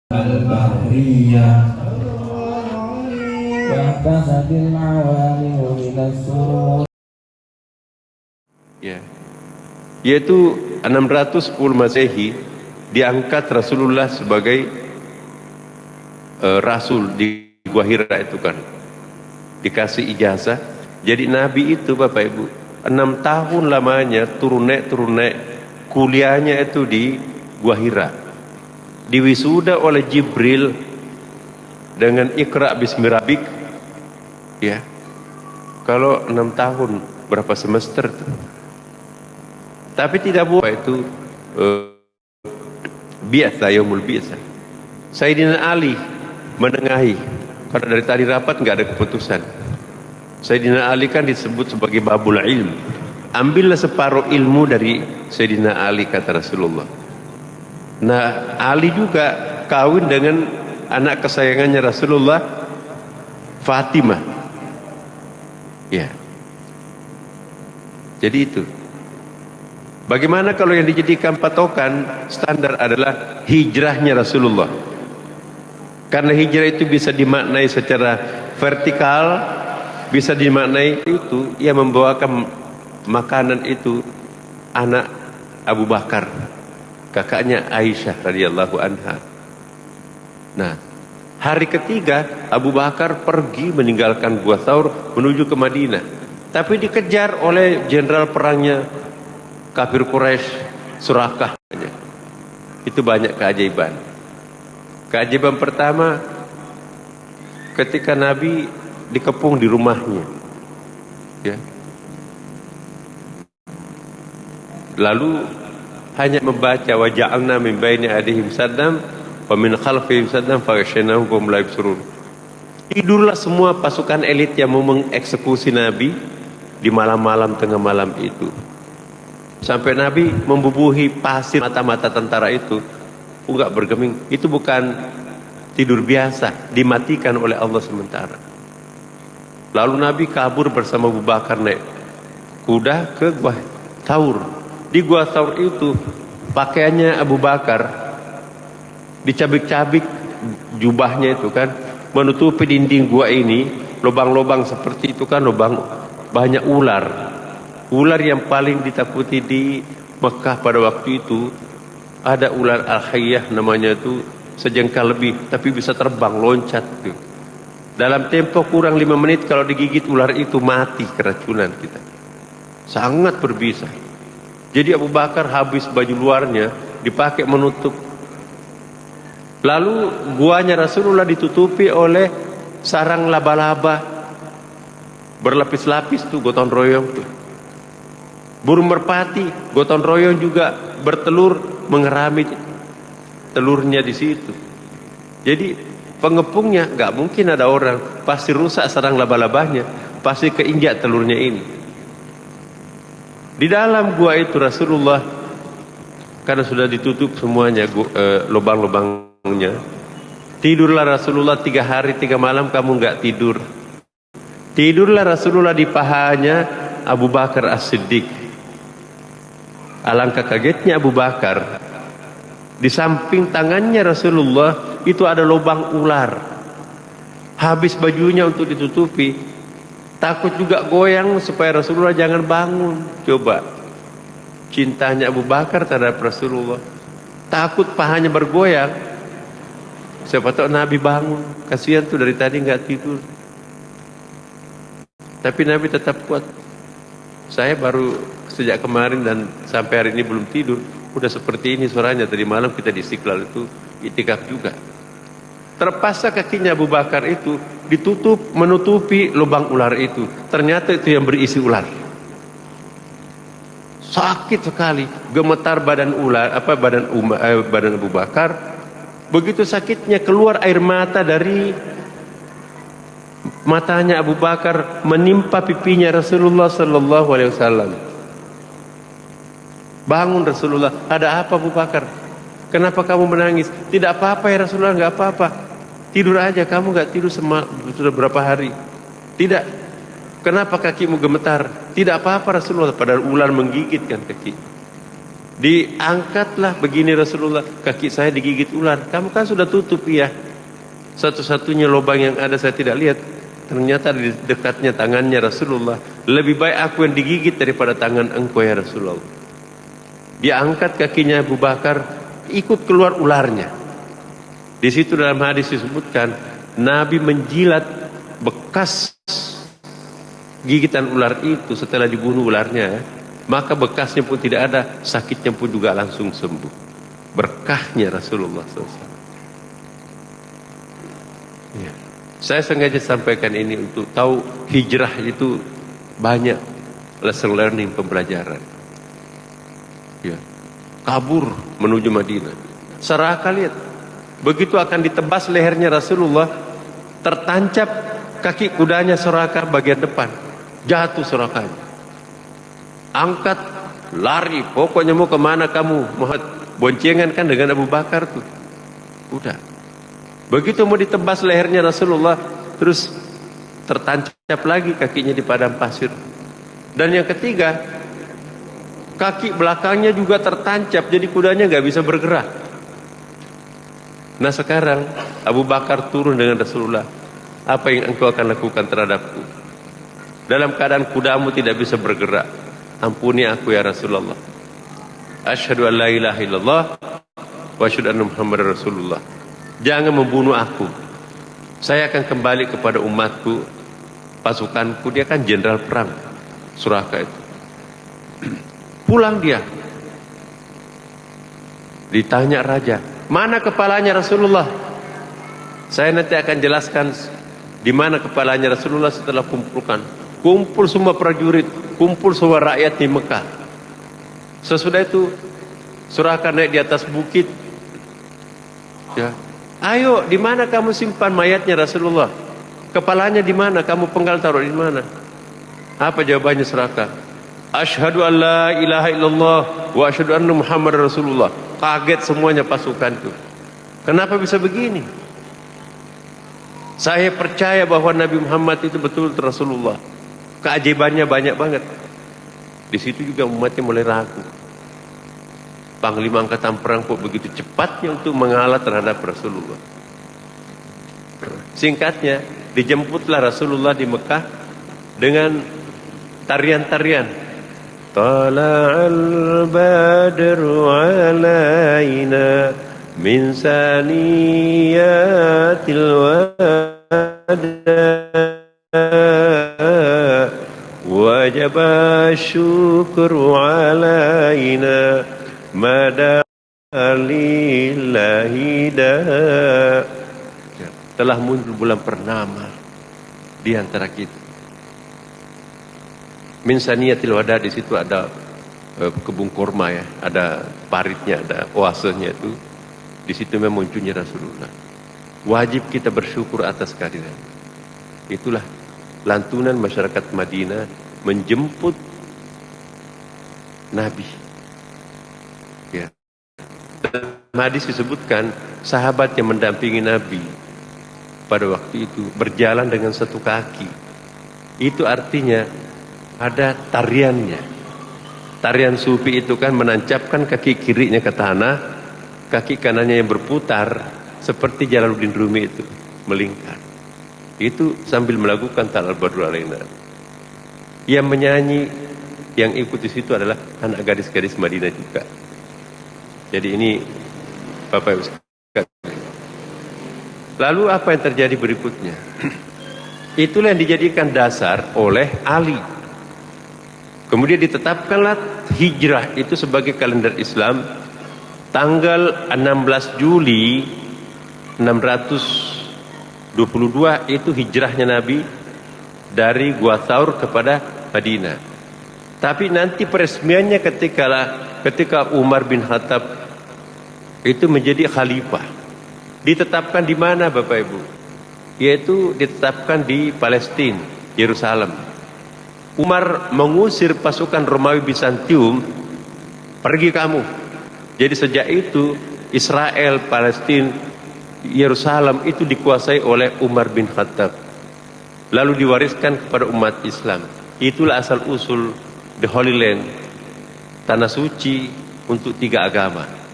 البحرية واعتزت العوالم من السرور. Ya, yaitu 610 Masehi diangkat Rasulullah sebagai Rasul di Gua Hira itu kan, dikasih ijazah jadi Nabi itu Bapak Ibu. 6 tahun lamanya turun naik kuliahnya itu di Gua Hira, diwisuda oleh Jibril dengan Iqra bismi rabbik. Ya, kalau 6 tahun berapa semester tuh? Tapi tidak boleh itu biasa, yaumul biasa. Sayyidina Ali menengahi, karena dari tadi rapat nggak ada keputusan. Sayyidina Ali kan disebut sebagai babul ilm. Ambillah separuh ilmu dari Sayyidina Ali, kata Rasulullah. Nah, Ali juga kawin dengan anak kesayangannya Rasulullah, Fatimah. Ya. Jadi itu. Bagaimana kalau yang dijadikan patokan standar adalah hijrahnya Rasulullah? Karena hijrah itu bisa dimaknai secara vertikal, bisa dimaknai itu ia membawakan makanan itu anak Abu Bakar, kakaknya Aisyah radhiyallahu anha. Nah, hari ketiga Abu Bakar pergi meninggalkan Gua Thaur menuju ke Madinah, tapi dikejar oleh jenderal perangnya kafir Quraisy, Surakah. Itu banyak keajaiban. Keajaiban pertama, ketika Nabi dikepung di rumahnya, ya. Lalu hanya membaca wa ja'alna min baini adihim saddam wa min khalfihim saddam faghshaynahum fahum la yubsirun. Tidurlah semua pasukan elit yang mau mengeksekusi Nabi di malam-malam tengah malam itu. Sampai Nabi membubuhi pasir mata-mata tentara itu, enggak bergeming. Itu bukan tidur biasa, dimatikan oleh Allah sementara. Lalu Nabi kabur bersama Abu Bakar naik kuda ke Gua Thaur. Di Gua Thaur itu pakaiannya Abu Bakar dicabik-cabik jubahnya itu kan, menutupi dinding gua ini, lubang-lubang seperti itu kan, lubang banyak ular. Ular yang paling ditakuti di Mekah pada waktu itu ada ular al-hayyah namanya, itu sejengkal lebih tapi bisa terbang loncat tuh. Dalam tempo kurang 5 menit kalau digigit ular itu mati keracunan kita. Sangat berbisa. Jadi Abu Bakar habis baju luarnya dipakai menutup. Lalu guanya Rasulullah ditutupi oleh sarang laba-laba berlapis-lapis tuh, gotong royong tuh. Burung merpati, gotong royong juga bertelur, mengerami telurnya di situ. Jadi pengepungnya nggak mungkin ada orang, pasti rusak sarang laba-labanya, pasti keinjak telurnya ini. Di dalam gua itu Rasulullah, karena sudah ditutup semuanya lubang-lubangnya, tidurlah Rasulullah 3 hari 3 malam. Kamu nggak tidur. Tidurlah Rasulullah di pahanya Abu Bakar As-Siddiq. Alangkah kagetnya Abu Bakar, di samping tangannya Rasulullah itu ada lubang ular. Habis bajunya untuk ditutupi, takut juga goyang supaya Rasulullah jangan bangun. Coba cintanya Abu Bakar terhadap Rasulullah, takut pahanya bergoyang, siapa tahu Nabi bangun. Kasihan tuh dari tadi nggak tidur. Tapi Nabi tetap kuat. Saya baru sejak kemarin dan sampai hari ini belum tidur, udah seperti ini suaranya. Tadi malam kita di Istiqlal itu itikaf juga. Terpaksa kakinya Abu Bakar itu ditutup, menutupi lubang ular itu. Ternyata itu yang berisi ular. Sakit sekali, gemetar badan ular, badan Abu Bakar. Begitu sakitnya keluar air mata dari matanya Abu Bakar, menimpa pipinya Rasulullah sallallahu alaihi wasallam. Bangun Rasulullah, ada apa Abu Bakar? Kenapa kamu menangis? Tidak apa-apa ya Rasulullah, nggak apa-apa. Tidur aja, kamu nggak tidur sudah berapa hari? Tidak. Kenapa kakimu gemetar? Tidak apa-apa Rasulullah, padahal ular menggigit kan kaki. Diangkatlah begini Rasulullah, kaki saya digigit ular. Kamu kan sudah tutup ya. Satu-satunya lubang yang ada saya tidak lihat. Ternyata di dekatnya tangannya Rasulullah. Lebih baik aku yang digigit daripada tangan engkau ya Rasulullah. Diangkat kakinya Abu Bakar, ikut keluar ularnya. Di situ dalam hadis disebutkan Nabi menjilat bekas gigitan ular itu setelah dibunuh ularnya, maka bekasnya pun tidak ada, sakitnya pun juga langsung sembuh. Berkahnya Rasulullah SAW. Ya. Saya sengaja sampaikan ini untuk tahu hijrah itu banyak lesson learning, pembelajaran. Ya. Kabur menuju Madinah. Seraka lihat. Begitu akan ditebas lehernya Rasulullah, tertancap kaki kudanya Suraka bagian depan. Jatuh Surakanya. Angkat, lari. Pokoknya mau kemana kamu? Muhammad. Boncengan kan dengan Abu Bakar tuh. Udah. Begitu mau ditebas lehernya Rasulullah, terus tertancap lagi kakinya di padang pasir. Dan yang ketiga, kaki belakangnya juga tertancap, jadi kudanya nggak bisa bergerak. Nah sekarang Abu Bakar turun dengan Rasulullah. Apa yang engkau akan lakukan terhadapku? Dalam keadaan kudamu tidak bisa bergerak. Ampuni aku ya Rasulullah. Asyhadu an la ilaha illallah wa asyhadu anna Muhammadar Rasulullah. Jangan membunuh aku. Saya akan kembali kepada umatku, pasukanku. Dia kan jenderal perang Suraka itu. Pulang dia. Ditanya raja, mana kepalanya Rasulullah? Saya nanti akan jelaskan di mana kepalanya Rasulullah setelah kumpulkan. Kumpul semua prajurit, kumpul semua rakyat di Mekah. Sesudah itu Suraka naik di atas bukit. Ya. Ayo, di mana kamu simpan mayatnya Rasulullah? Kepalanya di mana? Kamu penggal taruh di mana? Apa jawabannya Suraka? Asyhadu an la ilaha illallah wa asyhadu anna Muhammadar Rasulullah. Kaget semuanya pasukanku. Kenapa bisa begini? Saya percaya bahwa Nabi Muhammad itu betul Rasulullah. Keajaibannya banyak banget. Di situ juga umatnya mulai ragu. Panglima angkatan perang kok begitu cepatnya untuk mengalah terhadap Rasulullah. Singkatnya, dijemputlah Rasulullah di Mekah dengan tarian-tarian. Tala'al badru alaina min saniyatil wada wajaba syukru alaina mada lillahi da. Telah muncul bulan purnama di antara kita. Min saniyatil wada, di situ ada kebun kurma ya, ada paritnya, ada oasenya itu. Di situ memang munculnya Rasulullah. Wajib kita bersyukur atas kehadiran. Itulah lantunan masyarakat Madinah menjemput Nabi. Ya. Dalam hadis disebutkan sahabat yang mendampingi Nabi pada waktu itu berjalan dengan satu kaki. Itu artinya ada tariannya. Tarian sufi itu kan menancapkan kaki kirinya ke tanah, kaki kanannya yang berputar seperti Jalaluddin Rumi itu melingkar. Itu sambil melakukan talal badru alaina. Yang menyanyi, yang ikut di situ adalah anak gadis-gadis Madinah juga. Jadi ini Bapak Ibu sekalian. Lalu apa yang terjadi berikutnya? Itulah yang dijadikan dasar oleh Ali. Kemudian ditetapkanlah hijrah itu sebagai kalender Islam tanggal 16 Juli 622 itu hijrahnya Nabi dari Gua Thaur kepada Madinah. Tapi nanti peresmiannya ketika Umar bin Khattab itu menjadi khalifah. Ditetapkan di mana Bapak Ibu? Yaitu ditetapkan di Palestina, Yerusalem. Umar mengusir pasukan Romawi Bizantium, pergi kamu. Jadi sejak itu Israel, Palestina, Yerusalem itu dikuasai oleh Umar bin Khattab. Lalu diwariskan kepada umat Islam. Itulah asal usul the Holy Land, tanah suci untuk tiga agama.